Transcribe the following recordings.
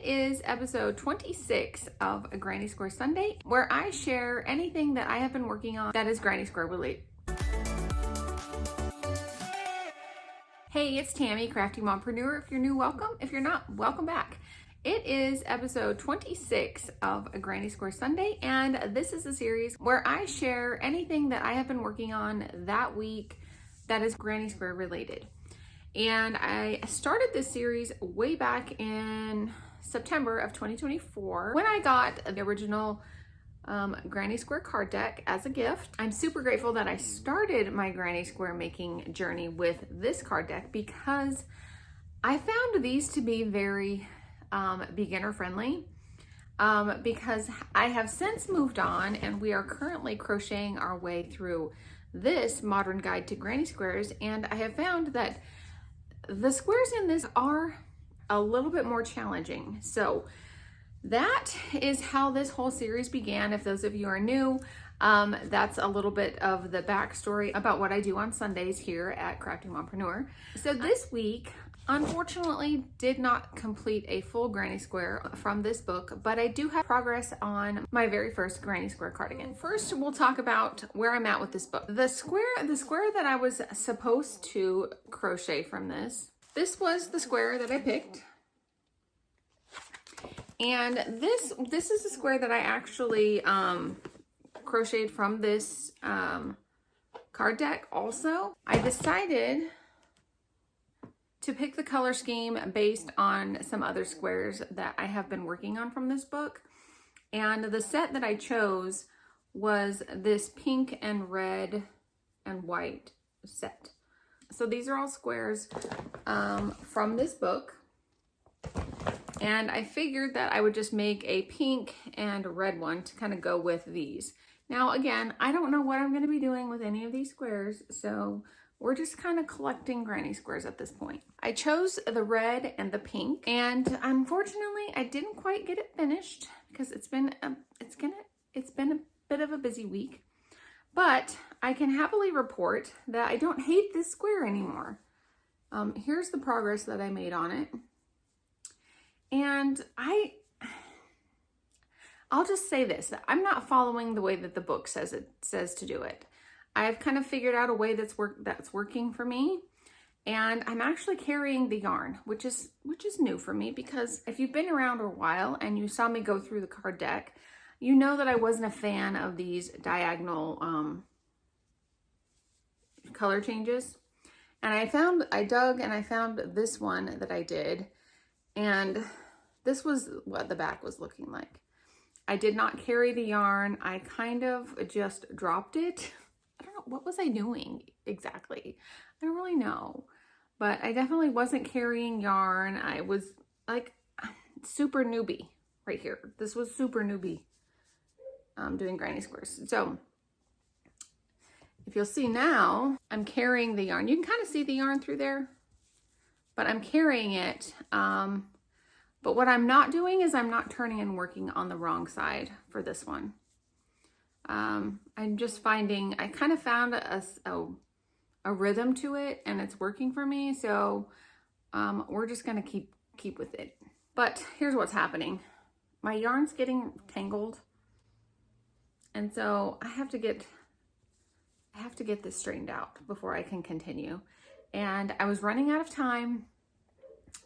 It is episode 26 of A Granny Square Sunday, where I share anything that I have been working on that is Granny Square related. Hey, it's Tammy, Crafty Mompreneur. If you're new, welcome. If you're not, welcome back. It is episode 26 of A Granny Square Sunday, and this is a series where I share anything that I have been working on that week that is Granny Square related. And I started this series way back in September of 2024 when I got the original Granny Square card deck as a gift. I'm super grateful that I started my Granny Square making journey with this card deck because I found these to be very beginner friendly because I have since moved on and we are currently crocheting our way through this modern guide to Granny Squares, and I have found that the squares in this are a little bit more challenging. So that is how this whole series began. If those of you are new, that's a little bit of the backstory about what I do on Sundays here at Crafty Mompreneur. So this week, unfortunately, did not complete a full Granny Square from this book, but I do have progress on my very first Granny Square cardigan. First, we'll talk about where I'm at with this book. The square that I was supposed to crochet from this was the square that I picked. And this is the square that I actually crocheted from this card deck also. I decided to pick the color scheme based on some other squares that I have been working on from this book. And the set that I chose was this pink and red and white set. So these are all squares from this book. And I figured that I would just make a pink and red one to kind of go with these. Now, again, I don't know what I'm going to be doing with any of these squares, so we're just kind of collecting Granny Squares at this point. I chose the red and the pink, and unfortunately, I didn't quite get it finished because it's been a bit of a busy week. But I can happily report that I don't hate this square anymore. Here's the progress that I made on it. And I'll just say this, that I'm not following the way that the book says to do it. I've kind of figured out a way that's working for me. And I'm actually carrying the yarn, which is new for me, because if you've been around a while and you saw me go through the card deck, you know that I wasn't a fan of these diagonal color changes. And I dug and I found this one that I did, and this was what the back was looking like. I did not carry the yarn. I kind of just dropped it. I don't know, what was I doing exactly? I don't really know, but I definitely wasn't carrying yarn. I was like super newbie right here. This was super newbie doing Granny Squares. So if you'll see now, I'm carrying the yarn. You can kind of see the yarn through there, but I'm carrying it. But what I'm not doing is I'm not turning and working on the wrong side for this one. I'm just finding, I kind of found a rhythm to it and it's working for me. So we're just going to keep with it. But here's what's happening. My yarn's getting tangled. And so I have to get this straightened out before I can continue. And I was running out of time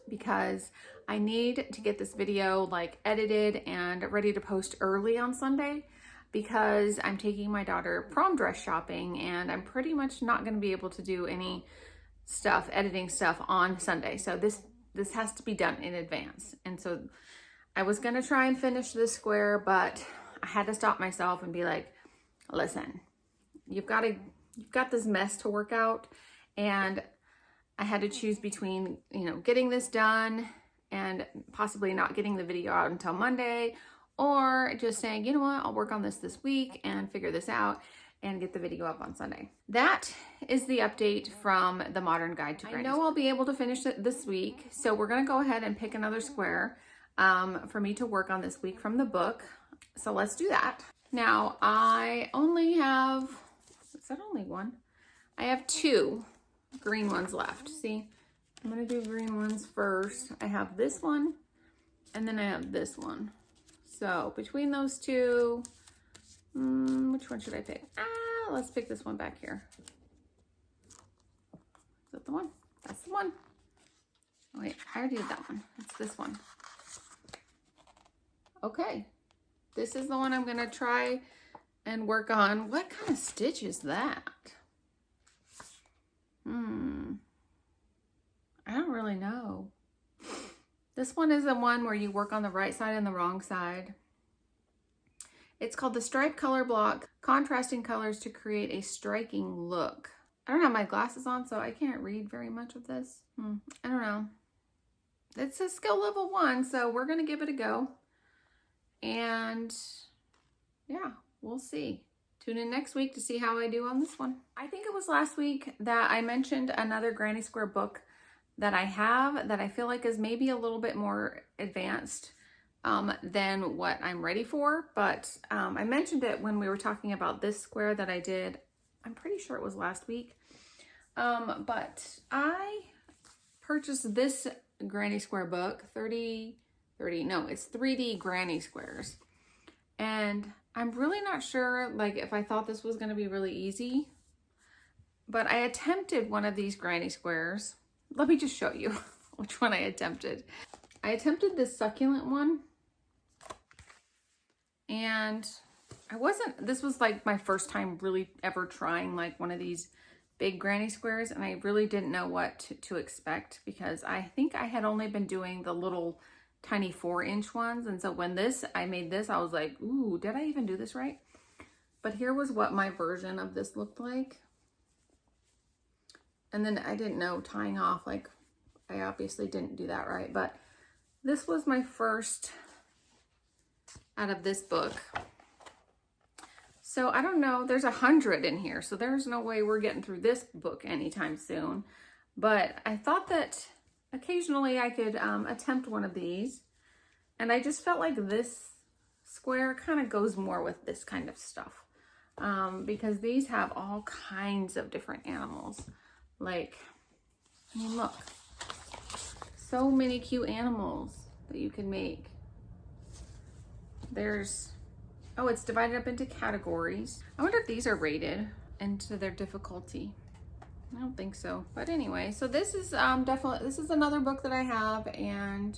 because I need to get this video like edited and ready to post early on Sunday, because I'm taking my daughter prom dress shopping and I'm pretty much not going to be able to do any editing stuff on Sunday. So this has to be done in advance. And so I was going to try and finish this square, but I had to stop myself and be like, listen, you've got this mess to work out. And I had to choose between, getting this done and possibly not getting the video out until Monday, or just saying, you know what, I'll work on this week and figure this out and get the video up on Sunday. That is the update from the Modern Guide to Granny. I know I'll be able to finish it this week, so we're gonna go ahead and pick another square for me to work on this week from the book. So let's do that. Now, I only have, is that only one? I have two green ones left. See, I'm gonna do green ones first. I have this one And then I have this one. So between those two, which one should I pick? Let's pick this one back here. Is that the one? That's the one. Oh, wait, I already did that one. It's this one. Okay. This is the one I'm gonna try and work on. What kind of stitch is that? I don't really know. This one is the one where you work on the right side and the wrong side. It's called the Stripe Color Block, contrasting colors to create a striking look. I don't have my glasses on, so I can't read very much of this. I don't know. It's a skill level 1, so we're gonna give it a go. And yeah, we'll see. Tune in next week to see how I do on this one. I think it was last week that I mentioned another Granny Square book that I have that I feel like is maybe a little bit more advanced than what I'm ready for. But I mentioned it when we were talking about this square that I did. I'm pretty sure it was last week. But I purchased this Granny Square book, it's 3D Granny Squares. And I'm really not sure, like, if I thought this was going to be really easy. But I attempted one of these Granny Squares. Let me just show you which one I attempted. I attempted this succulent one. And this was like my first time really ever trying like one of these big Granny Squares. And I really didn't know what to expect, because I think I had only been doing the little tiny 4-inch ones. And so when I made this, I was like, ooh, did I even do this right? But here was what my version of this looked like. And then I didn't know tying off, like I obviously didn't do that right, but this was my first out of this book. So I don't know, there's 100 in here, so there's no way we're getting through this book anytime soon. But I thought that occasionally I could attempt one of these. And I just felt like this square kind of goes more with this kind of stuff. Because these have all kinds of different animals. Like, I mean, look. So many cute animals that you can make. It's divided up into categories. I wonder if these are rated into their difficulty. I don't think so. But anyway, so this is this is another book that I have, and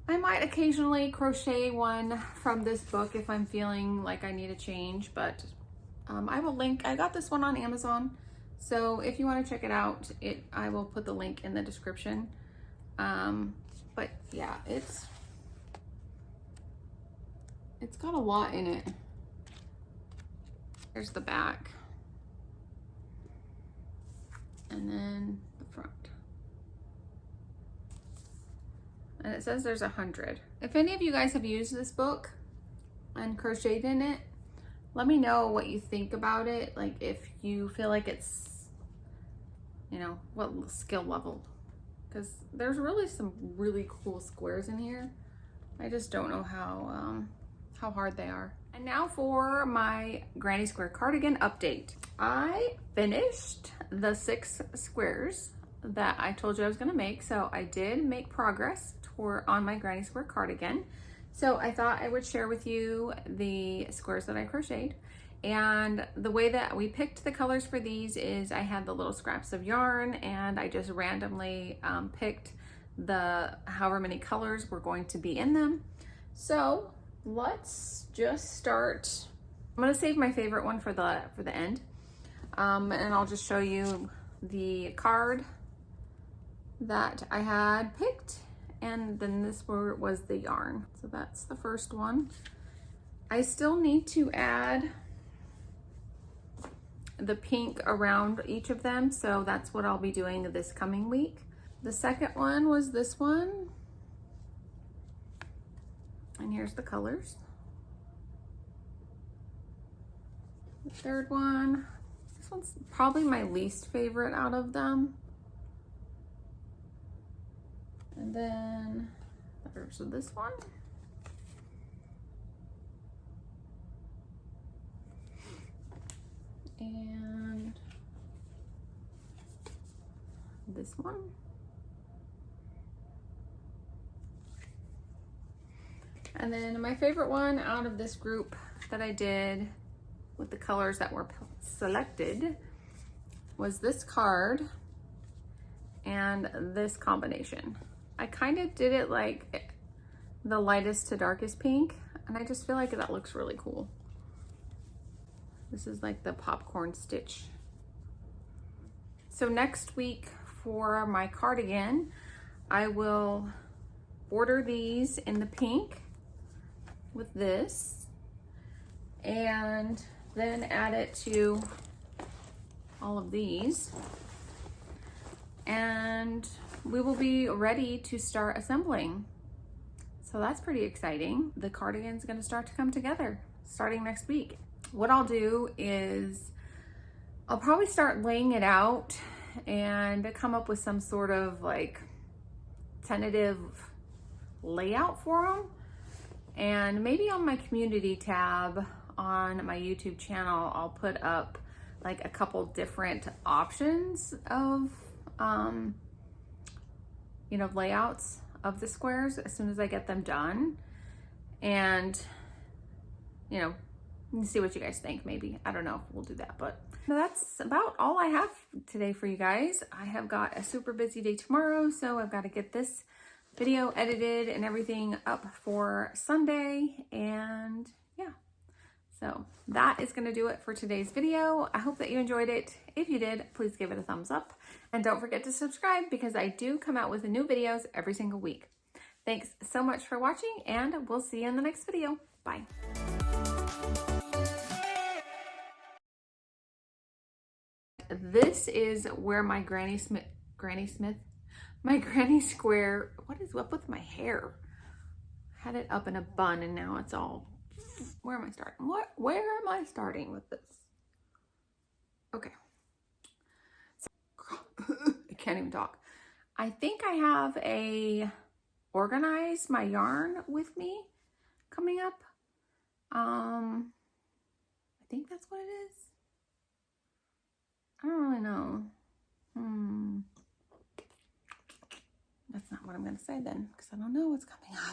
I might occasionally crochet one from this book if I'm feeling like I need a change, but I will link. I got this one on Amazon, so if you want to check it out, I will put the link in the description. But yeah, it's got a lot in it. There's the back. And then the front. And it says there's 100. If any of you guys have used this book and crocheted in it, let me know what you think about it. Like if you feel like it's, you know, what skill level. Because there's really some really cool squares in here. I just don't know how hard they are. And now for my Granny Square cardigan update. I finished the 6 squares that I told you I was gonna make. So I did make progress on my Granny Square cardigan. So I thought I would share with you the squares that I crocheted. And the way that we picked the colors for these is I had the little scraps of yarn, and I just randomly picked however many colors were going to be in them. So let's just start. I'm gonna save my favorite one for the end. And I'll just show you the card that I had picked, and then this was the yarn. So that's the first one. I still need to add the pink around each of them, so that's what I'll be doing this coming week. The second one was this one, and here's the colors. The third one, this one's probably my least favorite out of them. And then there's this one. And this one. And then my favorite one out of this group that I did with the colors that were selected was this card and this combination. I kind of did it like the lightest to darkest pink, and I just feel like that looks really cool. This is like the popcorn stitch. So next week for my cardigan, I will border these in the pink with this, and then add it to all of these, and we will be ready to start assembling. So that's pretty exciting. The cardigan's gonna start to come together starting next week. What I'll do is I'll probably start laying it out and come up with some sort of like tentative layout for them. And maybe on my community tab on my YouTube channel, I'll put up like a couple different options of, you know, layouts of the squares as soon as I get them done. And, you know, see what you guys think. Maybe, I don't know if we'll do that, but that's about all I have today for you guys. I have got a super busy day tomorrow, so I've got to get this video edited and everything up for Sunday. And yeah, so that is going to do it for today's video. I hope that you enjoyed it. If you did, please give it a thumbs up, and don't forget to subscribe because I do come out with new videos every single week. Thanks so much for watching, and we'll see you in the next video. Bye. This is where my Granny Square, what is up with my hair? I had it up in a bun and now it's all, where am I starting? Where am I starting with this? Okay. So, I can't even talk. I think I have a organize my yarn with me coming up. I think that's what it is. I don't really know. That's not what I'm going to say then, because I don't know what's coming up.